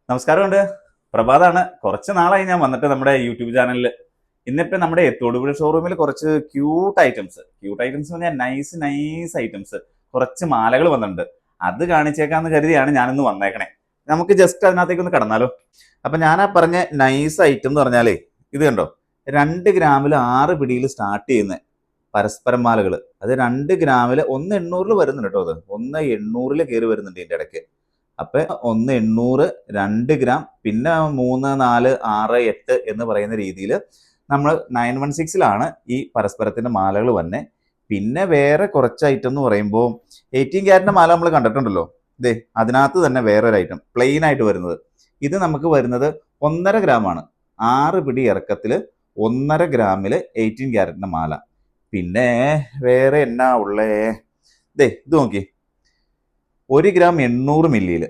നമസ്കാരമുണ്ട്. പ്രഭാതാണ്. കുറച്ച് നാളായി ഞാൻ വന്നിട്ട് നമ്മുടെ യൂട്യൂബ് ചാനലിൽ. ഇന്നിപ്പോൾ നമ്മുടെ തൊടുപുഴ ഷോറൂമിൽ കുറച്ച് ക്യൂട്ട് ഐറ്റംസ് പറഞ്ഞാൽ നൈസ് നൈസ് ഐറ്റംസ് കുറച്ച് മാലകൾ വന്നിട്ടുണ്ട്. അത് കാണിച്ചേക്കാന്ന് കരുതിയാണ് ഞാനിന്ന് വന്നേക്കണേ. നമുക്ക് ജസ്റ്റ് അതിനകത്തേക്ക് ഒന്ന് കടന്നാലോ. അപ്പൊ ഞാൻ ആ പറഞ്ഞ നൈസ് ഐറ്റം എന്ന് പറഞ്ഞാലേ ഇത് കണ്ടോ, 2 ഗ്രാമിൽ 6 പിടിയിൽ സ്റ്റാർട്ട് ചെയ്യുന്ന പരസ്പരം മാലകൾ. അത് 2 ഗ്രാമിൽ 1,800 വരുന്നുണ്ട് കേട്ടോ. അത് 1,800 കയറി വരുന്നുണ്ട് ഇതിന്റെ ഇടയ്ക്ക്. അപ്പൊ 1,800 2 ഗ്രാം, പിന്നെ 3, 4, 6, 8 എന്ന് പറയുന്ന രീതിയിൽ നമ്മൾ 916ലാണ് ഈ പരസ്പരത്തിന്റെ മാലകൾ വന്നെ. പിന്നെ വേറെ കുറച്ച് ഐറ്റം എന്ന് പറയുമ്പോൾ 18 ക്യാരറ്റിന്റെ മാല നമ്മൾ കണ്ടിട്ടുണ്ടല്ലോ. ഇതേ അതിനകത്ത് തന്നെ വേറൊരു ഐറ്റം പ്ലെയിൻ ആയിട്ട് വരുന്നത്. ഇത് നമുക്ക് വരുന്നത് 1.5 ഗ്രാമാണ്. 6 പിടി ഇറക്കത്തില് 1.5 ഗ്രാമില് 18 ക്യാരറ്റിന്റെ മാല. പിന്നെ വേറെ എന്നാ ഉള്ളേ, ഇതേ ഇത് നോക്കി, 1 ഗ്രാം 800 മില്ലിയില്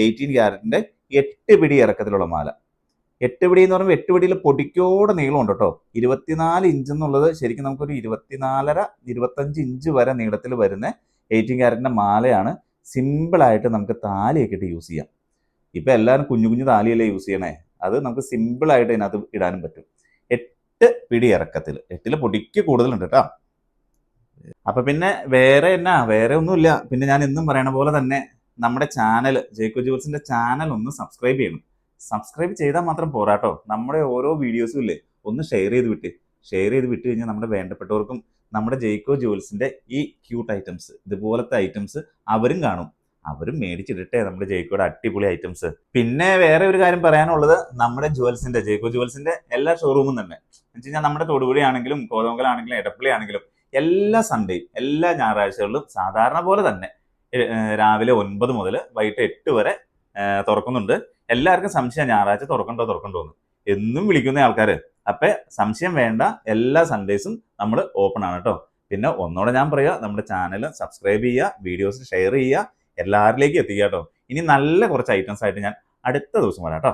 18 ക്യാരറ്റിന്റെ 8 പിടി ഇറക്കത്തിലുള്ള മാല. 8 പിടി എന്ന് പറയുമ്പോൾ 8 പിടിയിൽ പൊടിക്കോടെ നീളമുണ്ട് കേട്ടോ. 24 ഇഞ്ച് എന്നുള്ളത് ശരിക്കും നമുക്കൊരു 24.5 25 ഇഞ്ച് വരെ നീളത്തിൽ വരുന്ന 18 ക്യാരറ്റിന്റെ മാലയാണ്. സിമ്പിളായിട്ട് നമുക്ക് താലിയൊക്കെ ഇട്ട് യൂസ് ചെയ്യാം. ഇപ്പൊ എല്ലാവരും കുഞ്ഞു കുഞ്ഞു താലിയല്ലേ യൂസ് ചെയ്യണേ. അത് നമുക്ക് സിമ്പിളായിട്ട് ഇതിനകത്ത് ഇടാനും പറ്റും. 8 പിടി ഇറക്കത്തിൽ, 8ല് പൊടിക്ക് കൂടുതലുണ്ട് കേട്ടോ. അപ്പൊ പിന്നെ വേറെ ഒന്നുമില്ല. പിന്നെ ഞാൻ എന്നും പറയണ പോലെ തന്നെ നമ്മുടെ ചാനൽ, ജേക്കോ ജുവൽസിന്റെ ചാനൽ ഒന്ന് സബ്സ്ക്രൈബ് ചെയ്യണം. സബ്സ്ക്രൈബ് ചെയ്താൽ മാത്രം പോരാട്ടോ. നമ്മുടെ ഓരോ വീഡിയോസും ഇല്ലേ, ഒന്ന് ഷെയർ ചെയ്ത് വിട്ട് കഴിഞ്ഞാൽ നമ്മുടെ വേണ്ടപ്പെട്ടവർക്കും നമ്മുടെ ജേക്കോ ജുവൽസിന്റെ ഈ ക്യൂട്ട് ഐറ്റംസ്, ഇതുപോലത്തെ ഐറ്റംസ് അവരും കാണും. അവരും മേടിച്ചിടട്ടെ നമ്മുടെ ജേക്കോയുടെ അടിപൊളി ഐറ്റംസ്. പിന്നെ വേറെ ഒരു കാര്യം പറയാനുള്ളത്, നമ്മുടെ ജേക്കോ ജുവൽസിന്റെ എല്ലാ ഷോറൂമും തന്നെ എന്ന് വെച്ച് കഴിഞ്ഞാൽ നമ്മുടെ തൊടുപുഴയാണെങ്കിലും കോതമംഗലാണെങ്കിലും എടപ്പള്ളി ആണെങ്കിലും എല്ലാ സൺഡേയും എല്ലാ ഞായറാഴ്ചകളിലും സാധാരണ പോലെ തന്നെ രാവിലെ 9 മുതൽ വൈകിട്ട് 8 വരെ തുറക്കുന്നുണ്ട്. എല്ലാവർക്കും സംശയം ഞായറാഴ്ച തുറക്കണ്ടോന്ന് എന്നും വിളിക്കുന്ന ആൾക്കാര്. അപ്പൊ സംശയം വേണ്ട, എല്ലാ സൺഡേസും നമ്മൾ ഓപ്പൺ ആണ് കേട്ടോ. പിന്നെ ഒന്നോടെ ഞാൻ പറയാ, നമ്മുടെ ചാനൽ സബ്സ്ക്രൈബ് ചെയ്യുക, വീഡിയോസ് ഷെയർ ചെയ്യുക, എല്ലാവരിലേക്കും എത്തിക്കുക കേട്ടോ. ഇനി നല്ല കുറച്ച് ഐറ്റംസ് ആയിട്ട് ഞാൻ അടുത്ത ദിവസം വരാം കേട്ടോ.